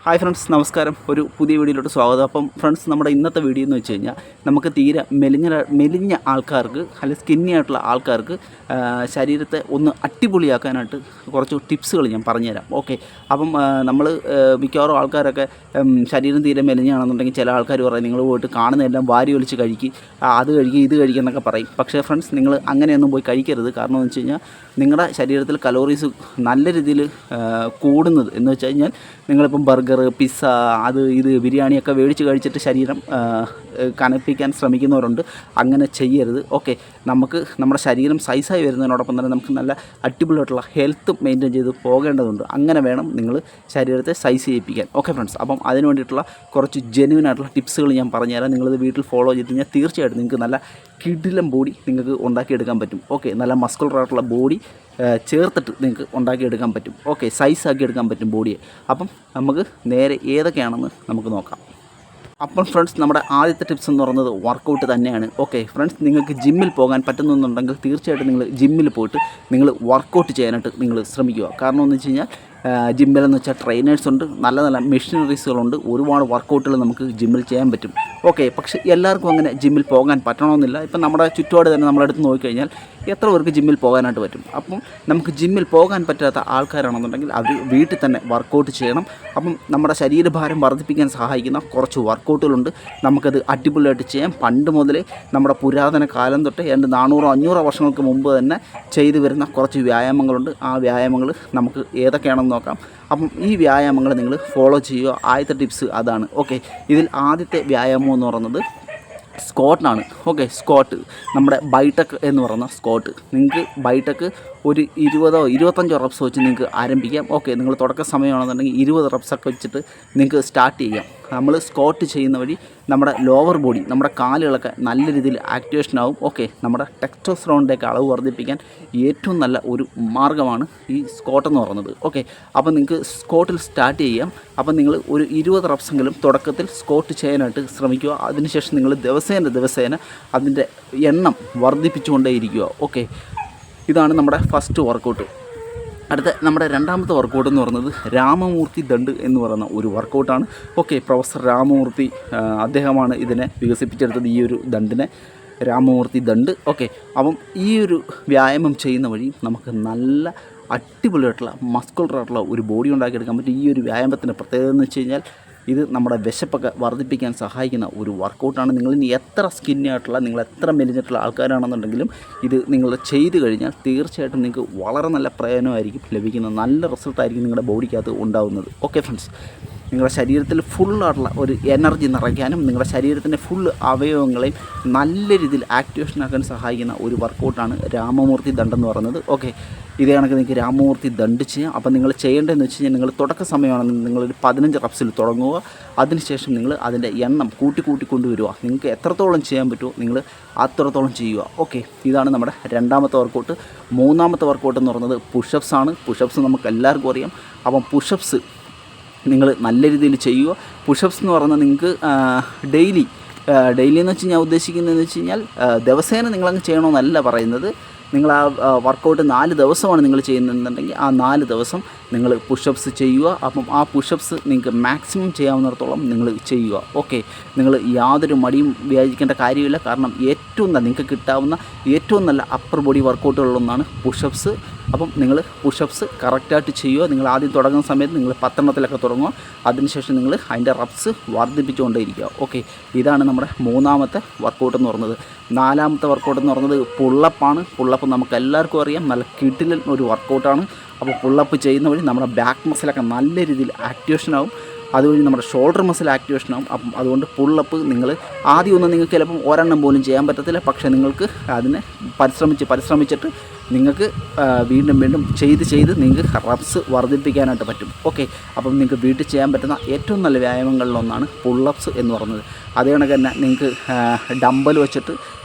Hi friends, നമസ്കാരം. ഒരു പുതിയ വീഡിയോയിലോട്ട് സ്വാഗതം. അപ്പം ഫ്രണ്ട്സ്, നമ്മുടെ ഇന്നത്തെ വീഡിയോ എന്ന് വെച്ച് കഴിഞ്ഞാൽ നമുക്ക് തീരെ മെലിഞ്ഞ ആൾക്കാർക്ക് അല്ലെങ്കിൽ സ്കിന്നി ആയിട്ടുള്ള ആൾക്കാർക്ക് ശരീരത്തെ ഒന്ന് അടിപൊളിയാക്കാനായിട്ട് കുറച്ച് ടിപ്സുകൾ ഞാൻ പറഞ്ഞുതരാം. ഓക്കെ, അപ്പം നമ്മൾ മിക്കവാറും ആൾക്കാരൊക്കെ ശരീരം തീരെ മെലിഞ്ഞാണെന്നുണ്ടെങ്കിൽ ചില ആൾക്കാർ പറയും നിങ്ങൾ പോയിട്ട് കാണുന്നതെല്ലാം വാരി ഒലിച്ച് കഴിക്കുക, അത് കഴിക്കുക, ഇത് കഴിക്കുക എന്നൊക്കെ പറയും. പക്ഷേ ഫ്രണ്ട്സ്, നിങ്ങൾ അങ്ങനെയൊന്നും പോയി കഴിക്കരുത്. കാരണം എന്ന് വെച്ച് കഴിഞ്ഞാൽ നിങ്ങളുടെ ശരീരത്തിൽ കലോറീസ് നല്ല രീതിയിൽ കൂടുന്നത് എന്ന് വെച്ച് കഴിഞ്ഞാൽ നിങ്ങളിപ്പം ബർഗർ, പിസ്സ, അത് ഇത് ബിരിയാണിയൊക്കെ മേടിച്ച് കഴിച്ചിട്ട് ശരീരം കനപ്പിക്കാൻ ശ്രമിക്കുന്നവരുണ്ട്. അങ്ങനെ ചെയ്യരുത്. ഓക്കെ, നമുക്ക് നമ്മുടെ ശരീരം സൈസായി വരുന്നതിനോടൊപ്പം തന്നെ നമുക്ക് നല്ല അടിപൊളിയായിട്ടുള്ള ഹെൽത്ത് മെയിൻറ്റെയിൻ ചെയ്ത് പോകേണ്ടതുണ്ട്. അങ്ങനെ വേണം നിങ്ങൾ ശരീരത്തെ സൈസ് ചെയ്യിപ്പിക്കാൻ. ഓക്കെ ഫ്രണ്ട്സ്, അപ്പം അതിന് വേണ്ടിയിട്ടുള്ള കുറച്ച് ജെന്യുവൻ ആയിട്ടുള്ള ടിപ്സുകൾ ഞാൻ പറഞ്ഞുതരാം. നിങ്ങളിത് വീട്ടിൽ ഫോളോ ചെയ്ത് കഴിഞ്ഞാൽ തീർച്ചയായിട്ടും നിങ്ങൾക്ക് നല്ല കിടിലം ബോഡി നിങ്ങൾക്ക് ഉണ്ടാക്കിയെടുക്കാൻ പറ്റും. ഓക്കെ, നല്ല മസ്കുലറായിട്ടുള്ള ബോഡി ചേർത്തിട്ട് നിങ്ങൾക്ക് ഉണ്ടാക്കിയെടുക്കാൻ പറ്റും. ഓക്കെ, സൈസാക്കി എടുക്കാൻ പറ്റും ബോഡിയെ. അപ്പം നമുക്ക് നേരെ ഏതൊക്കെയാണെന്ന് നമുക്ക് നോക്കാം. അപ്പം ഫ്രണ്ട്സ്, നമ്മുടെ ആദ്യത്തെ ടിപ്സ് എന്ന് പറയുന്നത് വർക്കൗട്ട് തന്നെയാണ്. ഓക്കെ ഫ്രണ്ട്സ്, നിങ്ങൾക്ക് ജിമ്മിൽ പോകാൻ പറ്റുന്നുണ്ടെങ്കിൽ തീർച്ചയായിട്ടും നിങ്ങൾ ജിമ്മിൽ പോയിട്ട് നിങ്ങൾ വർക്കൗട്ട് ചെയ്യാനായിട്ട് നിങ്ങൾ ശ്രമിക്കുക. കാരണം എന്ന് വെച്ച് കഴിഞ്ഞാൽ ജിമ്മിലെന്ന് വെച്ചാൽ ട്രെയിനേഴ്സ് ഉണ്ട്, നല്ല നല്ല മെഷീനറീസുകളുണ്ട്, ഒരുപാട് വർക്കൗട്ടുകൾ നമുക്ക് ജിമ്മിൽ ചെയ്യാൻ പറ്റും. ഓക്കെ, പക്ഷേ എല്ലാവർക്കും അങ്ങനെ ജിമ്മിൽ പോകാൻ പറ്റണമെന്നില്ല. ഇപ്പം നമ്മുടെ ചുറ്റുപാട് തന്നെ നമ്മളെടുത്ത് നോക്കിക്കഴിഞ്ഞാൽ എത്ര പേർക്ക് ജിമ്മിൽ പോകാനായിട്ട് പറ്റും. അപ്പം നമുക്ക് ജിമ്മിൽ പോകാൻ പറ്റാത്ത ആൾക്കാരാണെന്നുണ്ടെങ്കിൽ അവർ വീട്ടിൽ തന്നെ വർക്കൗട്ട് ചെയ്യണം. അപ്പം നമ്മുടെ ശരീരഭാരം വർദ്ധിപ്പിക്കാൻ സഹായിക്കുന്ന കുറച്ച് വർക്കൗട്ടുകളുണ്ട്, നമുക്കത് അടിപൊളിയായിട്ട് ചെയ്യാം. പണ്ട് മുതലേ നമ്മുടെ പുരാതന കാലം തൊട്ട് 400-500 വർഷങ്ങൾക്ക് മുമ്പ് തന്നെ ചെയ്തു വരുന്ന കുറച്ച് വ്യായാമങ്ങളുണ്ട്. ആ വ്യായാമങ്ങൾ നമുക്ക് ഏതൊക്കെയാണെന്ന് നോക്കാം. അപ്പം ഈ വ്യായാമങ്ങൾ നിങ്ങൾ ഫോളോ ചെയ്യുക. ആദ്യത്തെ ടിപ്സ് അതാണ്. ഓക്കെ, ഇതിൽ ആദ്യത്തെ വ്യായാമം എന്ന് പറയുന്നത് സ്ക്വാട്ടാണ്. ഓക്കെ, സ്ക്വാട്ട്, നമ്മുടെ ബൈടെക് എന്ന് പറയുന്ന സ്ക്വാട്ട്. നിങ്ങൾക്ക് ബൈടെക് ഒരു 20-25 റെപ്സ് വെച്ച് നിങ്ങൾക്ക് ആരംഭിക്കാം. ഓക്കെ, നിങ്ങൾ തുടക്ക സമയമാണെന്നുണ്ടെങ്കിൽ 20 റെപ്സൊക്കെ വെച്ചിട്ട് നിങ്ങൾക്ക് സ്റ്റാർട്ട് ചെയ്യാം. നമ്മൾ സ്ക്വാട്ട് ചെയ്യുന്ന വഴി നമ്മുടെ ലോവർ ബോഡി, നമ്മുടെ കാലുകളൊക്കെ നല്ല രീതിയിൽ ആക്ടിവേഷൻ ആവും. ഓക്കെ, നമ്മുടെ ടെസ്റ്റോസ്റ്ററോണിൻ്റെയൊക്കെ അളവ് വർദ്ധിപ്പിക്കാൻ ഏറ്റവും നല്ല ഒരു മാർഗ്ഗമാണ് ഈ സ്ക്വാട്ട് എന്ന് പറയുന്നത്. ഓക്കെ, അപ്പോൾ നിങ്ങൾക്ക് സ്ക്വാട്ടിൽ സ്റ്റാർട്ട് ചെയ്യാം. അപ്പം നിങ്ങൾ ഒരു 20 റെപ്സെങ്കിലും തുടക്കത്തിൽ സ്ക്വാട്ട് ചെയ്യാനായിട്ട് ശ്രമിക്കുക. അതിനുശേഷം നിങ്ങൾ ദിവസേന അതിൻ്റെ എണ്ണം വർദ്ധിപ്പിച്ചുകൊണ്ടേയിരിക്കുക. ഓക്കെ, ഇതാണ് നമ്മുടെ ഫസ്റ്റ് വർക്കൗട്ട്. അടുത്ത നമ്മുടെ രണ്ടാമത്തെ വർക്കൗട്ട് എന്ന് പറയുന്നത് രാമമൂർത്തി ദണ്ഡ് എന്ന് പറയുന്ന ഒരു വർക്കൗട്ടാണ്. ഓക്കെ, പ്രൊഫസർ രാമമൂർത്തി അദ്ദേഹമാണ് ഇതിനെ വികസിപ്പിച്ചെടുത്തത്, ഈ ഒരു ദണ്ഡിനെ, രാമമൂർത്തി ദണ്ഡ്. ഓക്കെ, അപ്പം ഈ ഒരു വ്യായാമം ചെയ്യുന്ന വഴി നമുക്ക് നല്ല അടിപൊളിയായിട്ടുള്ള മസ്കുലറായിട്ടുള്ള ഒരു ബോഡി ഉണ്ടാക്കിയെടുക്കാൻ പറ്റും. ഈ ഒരു വ്യായാമത്തിൻ്റെ പ്രത്യേകത എന്ന് വെച്ച് കഴിഞ്ഞാൽ ഇത് നമ്മുടെ വിശപ്പൊക്കെ വർദ്ധിപ്പിക്കാൻ സഹായിക്കുന്ന ഒരു വർക്കൗട്ടാണ്. നിങ്ങളിനി എത്ര സ്കിന്നി ആയിട്ടുള്ള, നിങ്ങൾ എത്ര മെലിഞ്ഞിട്ടുള്ള ആൾക്കാരാണെന്നുണ്ടെങ്കിലും ഇത് നിങ്ങൾ ചെയ്ത് കഴിഞ്ഞാൽ തീർച്ചയായിട്ടും നിങ്ങൾക്ക് വളരെ നല്ല പ്രയോജനമായിരിക്കും ലഭിക്കുന്നത്. നല്ല റിസൾട്ടായിരിക്കും നിങ്ങളുടെ ബോഡിക്കകത്ത് ഉണ്ടാകുന്നത്. ഓക്കെ ഫ്രണ്ട്സ്, നിങ്ങളുടെ ശരീരത്തിൽ ഫുള്ളായിട്ടുള്ള ഒരു എനർജി നിറയ്ക്കാനും നിങ്ങളുടെ ശരീരത്തിൻ്റെ ഫുൾ അവയവങ്ങളെയും നല്ല രീതിയിൽ ആക്ടിവേഷനാക്കാൻ സഹായിക്കുന്ന ഒരു വർക്കൗട്ടാണ് രാമമൂർത്തി ദണ്ഡ് എന്ന് പറയുന്നത്. ഓക്കെ, ഇതേ കണക്ക് നിങ്ങൾക്ക് രാമമൂർത്തി ദണ്ഡ് ചെയ്യാം. അപ്പോൾ നിങ്ങൾ ചെയ്യേണ്ടതെന്ന് വെച്ച് കഴിഞ്ഞാൽ നിങ്ങൾ തുടക്ക സമയമാണെന്ന് നിങ്ങളൊരു 15 റെപ്സിൽ തുടങ്ങുക. അതിനുശേഷം നിങ്ങൾ അതിൻ്റെ എണ്ണം കൂട്ടി കൊണ്ടുവരിക. നിങ്ങൾക്ക് എത്രത്തോളം ചെയ്യാൻ പറ്റുമോ നിങ്ങൾ അത്രത്തോളം ചെയ്യുക. ഓക്കെ, ഇതാണ് നമ്മുടെ രണ്ടാമത്തെ വർക്കൗട്ട്. മൂന്നാമത്തെ വർക്കൗട്ട് എന്ന് പറയുന്നത് പുഷപ്സ് ആണ്. പുഷപ്സ് നമുക്ക് എല്ലാവർക്കും അറിയാം. അപ്പം പുഷപ്സ് നിങ്ങൾ നല്ല രീതിയിൽ ചെയ്യുക. പുഷപ്സ് എന്ന് പറഞ്ഞാൽ നിങ്ങൾക്ക് ഡെയിലി എന്ന് വെച്ച് ഞാൻ ഉദ്ദേശിക്കുന്നതെന്ന് വെച്ച് കഴിഞ്ഞാൽ ദിവസേന നിങ്ങളങ്ങ് ചെയ്യണമെന്നല്ല പറയുന്നത്. നിങ്ങൾ ആ വർക്കൗട്ട് 4 ദിവസമാണ് നിങ്ങൾ ചെയ്യുന്നതെന്നുണ്ടെങ്കിൽ ആ 4 ദിവസം നിങ്ങൾ പുഷപ്സ് ചെയ്യുക. അപ്പം ആ പുഷപ്സ് നിങ്ങൾക്ക് മാക്സിമം ചെയ്യാവുന്നിടത്തോളം നിങ്ങൾ ചെയ്യുക. ഓക്കെ, നിങ്ങൾ യാതൊരു മടിയും വിചാരിക്കേണ്ട കാര്യമില്ല. കാരണം നിങ്ങൾക്ക് കിട്ടാവുന്ന ഏറ്റവും നല്ല അപ്പർ ബോഡി വർക്കൗട്ടുകളിലൊന്നാണ് പുഷപ്സ്. അപ്പം നിങ്ങൾ പുഷപ്സ് കറക്റ്റായിട്ട് ചെയ്യുക. നിങ്ങൾ ആദ്യം തുടങ്ങുന്ന സമയത്ത് നിങ്ങൾ 10 തുടങ്ങുക. അതിനുശേഷം നിങ്ങൾ അതിൻ്റെ റെപ്സ് വർദ്ധിപ്പിച്ചുകൊണ്ടേയിരിക്കുക. ഓക്കെ, ഇതാണ് നമ്മുടെ മൂന്നാമത്തെ വർക്കൗട്ട് എന്ന് പറയുന്നത്. നാലാമത്തെ വർക്കൗട്ട് എന്ന് പറയുന്നത് പുള്ളപ്പാണ്. പുള്ളപ്പ് നമുക്ക് എല്ലാവർക്കും അറിയാം, നല്ല കിടിലൻ ഒരു വർക്കൗട്ടാണ്. അപ്പോൾ പുള്ളപ്പ് ചെയ്യുന്ന വഴി നമ്മുടെ ബാക്ക് മസിലൊക്കെ നല്ല രീതിയിൽ ആക്ടിവേഷനാവും. അതുവഴി നമ്മുടെ ഷോൾഡർ മസിൽ ആക്ടിവേഷനാവും. അപ്പം അതുകൊണ്ട് പുള്ളപ്പ് നിങ്ങൾ ആദ്യമൊന്നും നിങ്ങൾക്ക് ചിലപ്പം ഒരെണ്ണം പോലും ചെയ്യാൻ പറ്റത്തില്ല. പക്ഷേ നിങ്ങൾക്ക് അതിനെ പരിശ്രമിച്ചിട്ട് നിങ്ങൾക്ക് വീണ്ടും ചെയ്ത് നിങ്ങൾക്ക് റെപ്സ് വർദ്ധിപ്പിക്കാനായിട്ട് പറ്റും. ഓക്കെ, അപ്പം നിങ്ങൾക്ക് വീട്ടിൽ ചെയ്യാൻ പറ്റുന്ന ഏറ്റവും നല്ല വ്യായാമങ്ങളിലൊന്നാണ് പുള്ളപ്സ് എന്ന് പറയുന്നത്. അതേ കണക്ക് തന്നെ നിങ്ങൾക്ക് ഡമ്പൽ വെച്ചിട്ട്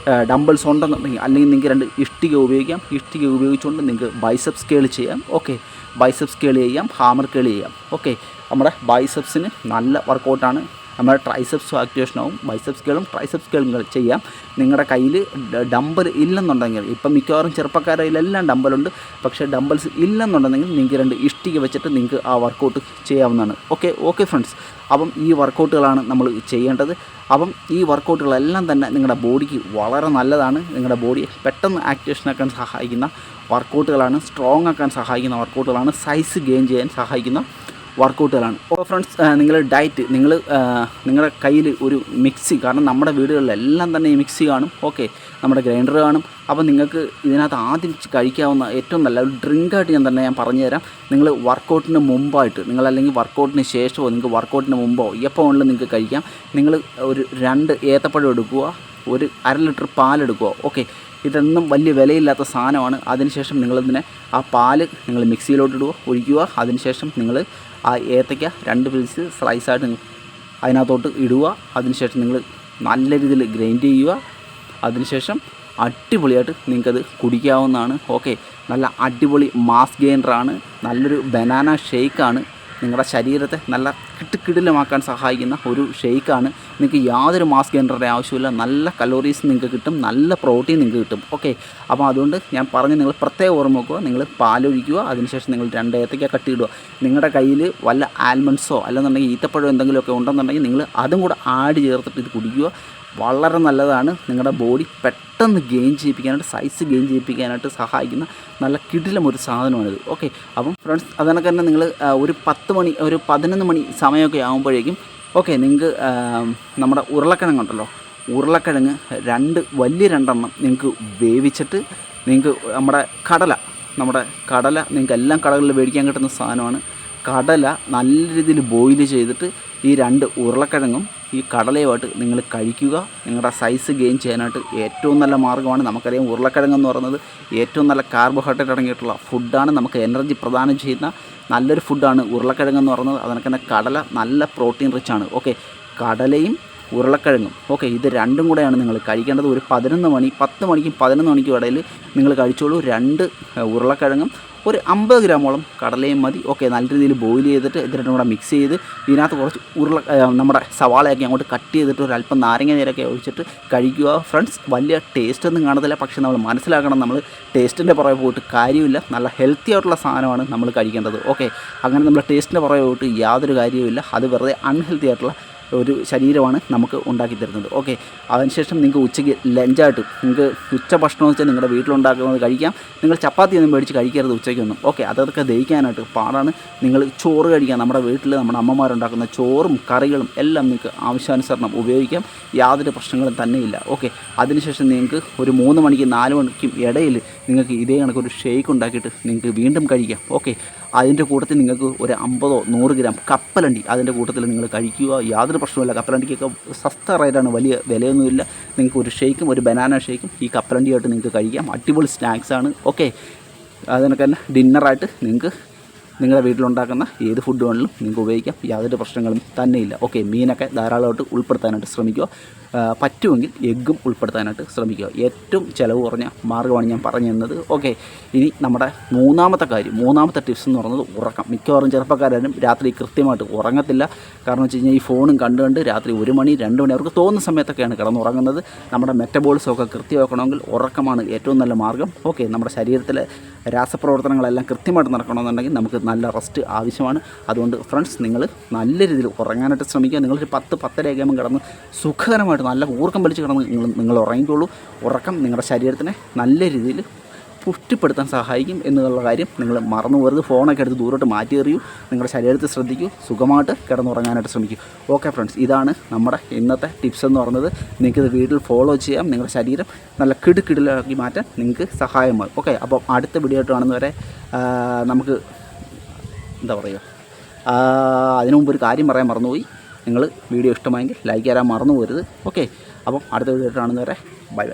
ഡംബിൾസ് ഉണ്ടെന്നുണ്ടെങ്കിൽ അല്ലെങ്കിൽ നിങ്ങൾക്ക് 2 ഇഷ്ടിക ഉപയോഗിക്കാം. ഇഷ്ടിക ഉപയോഗിച്ചുകൊണ്ട് നിങ്ങൾക്ക് ബൈസെപ്സ് കേൾ ചെയ്യാം. ഓക്കെ, ബൈസെപ്സ് കേൾ ചെയ്യാം, ഹാമർ കേൾ ചെയ്യാം. ഓക്കെ, നമ്മുടെ ബൈസെപ്സിന് നല്ല വർക്കൗട്ടാണ്. നമ്മുടെ ട്രൈസെപ്സും ആക്ടിവേഷൻ ആവും. ബൈസെപ്സ് കേളും ട്രൈസെപ്സ് കേളും ചെയ്യാം. നിങ്ങളുടെ കയ്യിൽ ഡമ്പൽ ഇല്ലെന്നുണ്ടെങ്കിൽ, ഇപ്പം മിക്കവാറും ചെറുപ്പക്കാരുടെ കയ്യിലെല്ലാം ഡമ്പലുണ്ട്, പക്ഷേ ഡമ്പൽസ് ഇല്ലെന്നുണ്ടെങ്കിൽ നിങ്ങൾക്ക് 2 ഇഷ്ടിക വെച്ചിട്ട് നിങ്ങൾക്ക് ആ വർക്കൗട്ട് ചെയ്യാവുന്നതാണ്. ഓക്കെ ഫ്രണ്ട്സ്, അപ്പം ഈ വർക്കൗട്ടുകളാണ് നമ്മൾ ചെയ്യേണ്ടത്. അപ്പം ഈ വർക്കൗട്ടുകളെല്ലാം തന്നെ നിങ്ങളുടെ ബോഡിക്ക് വളരെ നല്ലതാണ്. നിങ്ങളുടെ ബോഡിയെ പെട്ടെന്ന് ആക്ടിവേഷനാക്കാൻ സഹായിക്കുന്ന വർക്കൗട്ടുകളാണ്, സ്ട്രോങ് ആക്കാൻ സഹായിക്കുന്ന വർക്കൗട്ടുകളാണ്, സൈസ് ഗെയിൻ ചെയ്യാൻ സഹായിക്കുന്ന വർക്കൗട്ടുകളാണ്. അപ്പോൾ ഫ്രണ്ട്സ്, നിങ്ങൾ ഡയറ്റ്, നിങ്ങളുടെ കയ്യിൽ ഒരു മിക്സി, കാരണം നമ്മുടെ വീടുകളിലെല്ലാം തന്നെ ഈ മിക്സി കാണും, നമ്മുടെ ഗ്രൈൻഡർ കാണും. അപ്പോൾ നിങ്ങൾക്ക് ഇതിനകത്ത് ആദ്യം കഴിക്കാവുന്ന ഏറ്റവും നല്ല ഒരു ഡ്രിങ്കായിട്ട് ഞാൻ പറഞ്ഞുതരാം. നിങ്ങൾ വർക്കൗട്ടിന് മുമ്പായിട്ട്, അല്ലെങ്കിൽ വർക്കൗട്ടിന് ശേഷമോ, നിങ്ങൾക്ക് വർക്കൗട്ടിന് മുമ്പോ എപ്പോൾ വേണമെങ്കിലും നിങ്ങൾക്ക് കഴിക്കാം. നിങ്ങൾ ഒരു 2 ഏത്തപ്പഴം എടുക്കുക, ഒരു 1/2 ലിറ്റർ പാലെടുക്കുക. ഇതൊന്നും വലിയ വിലയില്ലാത്ത സാധനമാണ്. അതിനുശേഷം നിങ്ങളിതിനെ ആ പാല് നിങ്ങൾ മിക്സിയിലോട്ട് ഒഴിക്കുക. അതിനുശേഷം നിങ്ങൾ ആ ഏത്തയ്ക്ക 2 പീസ് സ്ലൈസായിട്ട് അതിനകത്തോട്ട് ഇടുക. അതിനുശേഷം നിങ്ങൾ നല്ല രീതിയിൽ ഗ്രൈൻഡ് ചെയ്യുക. അതിനുശേഷം അടിപൊളിയായിട്ട് നിങ്ങൾക്കത് കുടിക്കാവുന്നതാണ്. നല്ല അടിപൊളി മാസ് ഗെയിനറാണ്, നല്ലൊരു ബനാന ഷേക്കാണ്, നിങ്ങളുടെ ശരീരത്തെ നല്ല കിടിലമാക്കാൻ സഹായിക്കുന്ന ഒരു ഷേക്കാണ്. നിങ്ങൾക്ക് യാതൊരു മാസ് ഗെയിനറുടെ ആവശ്യമില്ല. നല്ല കലോറീസ് നിങ്ങൾക്ക് കിട്ടും, നല്ല പ്രോട്ടീൻ നിങ്ങൾക്ക് കിട്ടും. അപ്പോൾ അതുകൊണ്ട് ഞാൻ നിങ്ങൾ പ്രത്യേകം ഓർമ്മ വെക്കുക. നിങ്ങൾ പാലൊഴിക്കുക. അതിനുശേഷം നിങ്ങൾ 2 ഏത്തയ്ക്ക കട്ടിയിടുക. നിങ്ങളുടെ കയ്യിൽ വല്ല ആൽമണ്ട്സോ അല്ലെന്നുണ്ടെങ്കിൽ ഈത്തപ്പഴം എന്തെങ്കിലുമൊക്കെ ഉണ്ടെന്നുണ്ടെങ്കിൽ നിങ്ങൾ അതും കൂടെ ആഡ് ചേർത്തിട്ട് ഇത് കുടിക്കുക. വളരെ നല്ലതാണ്. നിങ്ങളുടെ ബോഡി പെട്ടെന്ന് ഗെയിൻ ചെയ്യിപ്പിക്കാനായിട്ട്, സൈസ് ഗെയിൻ ചെയ്യിപ്പിക്കാനായിട്ട് സഹായിക്കുന്ന നല്ല കിടിലം ഒരു സാധനമാണിത്. അപ്പം ഫ്രണ്ട്സ്, അതിനൊക്കെ തന്നെ നിങ്ങൾ ഒരു 10 മണി, ഒരു 11 മണി സമയമൊക്കെ ആകുമ്പോഴേക്കും നിങ്ങൾക്ക് നമ്മുടെ ഉരുളക്കിഴങ്ങുണ്ടല്ലോ, ഉരുളക്കിഴങ്ങ് 2 വലിയ 2 എണ്ണം നിങ്ങൾക്ക് വേവിച്ചിട്ട്, നിങ്ങൾക്ക് നമ്മുടെ കടല നിങ്ങൾക്ക് എല്ലാം കടകളിൽ മേടിക്കാൻ കിട്ടുന്ന സാധനമാണ്. കടല നല്ല രീതിയിൽ ബോയിൽ ചെയ്തിട്ട് ഈ 2 ഉരുളക്കിഴങ്ങും ഈ കടലയുമായിട്ട് നിങ്ങൾ കഴിക്കുക. നിങ്ങളുടെ സൈസ് ഗെയിൻ ചെയ്യാനായിട്ട് ഏറ്റവും നല്ല മാർഗ്ഗമാണ്. നമുക്കറിയാം, ഉരുളക്കിഴങ്ങെന്ന് പറയുന്നത് ഏറ്റവും നല്ല കാർബോഹൈഡ്രേറ്റ് അടങ്ങിയിട്ടുള്ള ഫുഡാണ്. നമുക്ക് എനർജി പ്രദാനം ചെയ്യുന്ന നല്ലൊരു ഫുഡാണ് ഉരുളക്കിഴങ്ങെന്ന് പറയുന്നത്. അതിനൊക്കെ തന്നെ കടല നല്ല പ്രോട്ടീൻ റിച്ചാണ്. കടലയും ഉരുളക്കിഴങ്ങും ഇത് 2ഉം കൂടെയാണ് നിങ്ങൾ കഴിക്കേണ്ടത്. ഒരു 10 മണിക്കും 11 മണിക്കും ഇടയിൽ നിങ്ങൾ കഴിച്ചോളൂ. 2 ഉരുളക്കിഴങ്ങും ഒരു 50 ഗ്രാമോളം കടലയും മതി. നല്ല രീതിയിൽ ബോയിൽ ചെയ്തിട്ട് ഇത് 2ഉം കൂടെ മിക്സ് ചെയ്ത് ഇതിനകത്ത് കുറച്ച് നമ്മുടെ സവാളയൊക്കെ അങ്ങോട്ട് കട്ട് ചെയ്തിട്ട് ഒരു അല്പം നാരങ്ങ നീരൊക്കെ ഒഴിച്ചിട്ട് കഴിക്കുക. ഫ്രണ്ട്സ്, വലിയ ടേസ്റ്റൊന്നും കാണത്തില്ല, പക്ഷേ നമ്മൾ മനസ്സിലാക്കണം, നമ്മൾ ടേസ്റ്റിൻ്റെ പുറകെ പോയിട്ട് കാര്യമില്ല. നല്ല ഹെൽത്തി ആയിട്ടുള്ള സാധനമാണ് നമ്മൾ കഴിക്കേണ്ടത്. അങ്ങനെ നമ്മൾ ടേസ്റ്റിൻ്റെ പുറകെ പോയിട്ട് യാതൊരു കാര്യവുമില്ല. അത് വെറുതെ അൺഹെൽത്തി ആയിട്ടുള്ള ഒരു ശരീരമാണ് നമുക്ക് ഉണ്ടാക്കി തരുന്നത്. അതിനുശേഷം നിങ്ങൾക്ക് ഉച്ചയ്ക്ക് ലഞ്ചായിട്ട് നിങ്ങൾക്ക് ഉച്ചഭക്ഷണം വെച്ചാൽ നിങ്ങളുടെ വീട്ടിലുണ്ടാക്കുന്നത് കഴിക്കാം. നിങ്ങൾ ചപ്പാത്തിയൊന്നും മേടിച്ച് കഴിക്കരുത് ഉച്ചയ്ക്കൊന്നും. അതൊക്കെ ദഹിക്കാനായിട്ട് പാടാണ്. നിങ്ങൾ ചോറ് കഴിക്കാം. നമ്മുടെ വീട്ടിൽ നമ്മുടെ അമ്മമാരുണ്ടാക്കുന്ന ചോറും കറികളും എല്ലാം നിങ്ങൾക്ക് ആവശ്യാനുസരണം ഉപയോഗിക്കാം. യാതൊരു പ്രശ്നങ്ങളും തന്നെയില്ല. അതിനുശേഷം നിങ്ങൾക്ക് ഒരു 3 മണിക്കും 4 മണിക്കും ഇടയിൽ നിങ്ങൾക്ക് ഇതേ കണക്കൊരു ഷേക്ക് ഉണ്ടാക്കിയിട്ട് നിങ്ങൾക്ക് വീണ്ടും കഴിക്കാം. അതിൻ്റെ കൂട്ടത്തിൽ നിങ്ങൾക്ക് ഒരു 50-100 ഗ്രാം കപ്പലണ്ടി അതിൻ്റെ കൂട്ടത്തിൽ നിങ്ങൾ കഴിക്കുക. യാതൊരു പ്രശ്നമില്ല. കപ്പലണ്ടിക്കൊക്കെ സസ്ത റേറ്റാണ്, വലിയ വിലയൊന്നുമില്ല. നിങ്ങൾക്ക് ഒരു ഷേക്കും ഒരു ബനാന ഷേക്കും ഈ കപ്പലണ്ടിയായിട്ട് നിങ്ങൾക്ക് കഴിക്കാം. അടിപൊളി സ്നാക്സാണ്. അതിനൊക്കെ തന്നെ ഡിന്നറായിട്ട് നിങ്ങൾക്ക് നിങ്ങളുടെ വീട്ടിലുണ്ടാക്കുന്ന ഏത് ഫുഡ് വേണമെങ്കിലും നിങ്ങൾക്ക് ഉപയോഗിക്കാം. യാതൊരു പ്രശ്നങ്ങളും തന്നെയില്ല. മീനൊക്കെ ധാരാളമായിട്ട് ഉൾപ്പെടുത്താനായിട്ട് ശ്രമിക്കുക. പറ്റുമെങ്കിൽ എഗ്ഗും ഉൾപ്പെടുത്താനായിട്ട് ശ്രമിക്കുക. ഏറ്റവും ചിലവ് കുറഞ്ഞ മാർഗ്ഗമാണ് ഞാൻ പറഞ്ഞു തന്നത്. ഇനി നമ്മുടെ മൂന്നാമത്തെ ടിപ്സ് എന്ന് പറയുന്നത് ഉറക്കം. മിക്കവാറും ചെറുപ്പക്കാരും രാത്രി കൃത്യമായിട്ട് ഉറങ്ങത്തില്ല. കാരണം വെച്ച് കഴിഞ്ഞാൽ ഈ ഫോണും കണ്ട് രാത്രി 1 മണി 2 മണി അവർക്ക് തോന്നുന്ന സമയത്തൊക്കെയാണ് കിടന്നുറങ്ങുന്നത്. നമ്മുടെ മെറ്റബോളിസമൊക്കെ കൃത്യമാക്കണമെങ്കിൽ ഉറക്കമാണ് ഏറ്റവും നല്ല മാർഗ്ഗം. നമ്മുടെ ശരീരത്തിലെ രാസപ്രവർത്തനങ്ങളെല്ലാം കൃത്യമായിട്ട് നടക്കണമെന്നുണ്ടെങ്കിൽ നമുക്ക് നല്ല റെസ്റ്റ് ആവശ്യമാണ്. അതുകൊണ്ട് ഫ്രണ്ട്സ്, നിങ്ങൾ നല്ല രീതിയിൽ ഉറങ്ങാനായിട്ട് ശ്രമിക്കുക. നിങ്ങളൊരു 10-10:30 ആകുമ്പോൾ കിടന്ന് സുഖകരമായിട്ട് നല്ല ഊർക്കം വലിച്ച് കിടന്ന് നിങ്ങൾ ഉറങ്ങിക്കോളൂ. ഉറക്കം നിങ്ങളുടെ ശരീരത്തിനെ നല്ല രീതിയിൽ പുഷ്ടിപ്പെടുത്താൻ സഹായിക്കും എന്നുള്ള കാര്യം നിങ്ങൾ മറന്നു പോകരുത്. ഫോണൊക്കെ എടുത്ത് ദൂരോട്ട് മാറ്റി എറിയൂ. നിങ്ങളുടെ ശരീരത്തിൽ ശ്രദ്ധിക്കൂ. സുഖമായിട്ട് കിടന്നുറങ്ങാനായിട്ട് ശ്രമിക്കൂ. ഫ്രണ്ട്സ്, ഇതാണ് നമ്മുടെ ഇന്നത്തെ ടിപ്സ് എന്ന് പറയുന്നത്. നിങ്ങൾക്കിത് വീട്ടിൽ ഫോളോ ചെയ്യാം. നിങ്ങളുടെ ശരീരം നല്ല കിടിലാക്കി മാറ്റാൻ നിങ്ങൾക്ക് സഹായമാകും. അപ്പോൾ അടുത്ത വീഡിയോ ആയിട്ട് കാണുന്നവരെ നമുക്ക് എന്താ പറയുക, അതിനു മുമ്പ് ഒരു കാര്യം പറയാൻ മറന്നുപോയി. നിങ്ങൾ വീഡിയോ ഇഷ്ടമായെങ്കിൽ ലൈക്ക് ചെയ്യാൻ മറന്നു പോകരുത്. അപ്പം അടുത്ത വീഡിയോ ആയിട്ട് കാണുന്നവരെ ബൈ.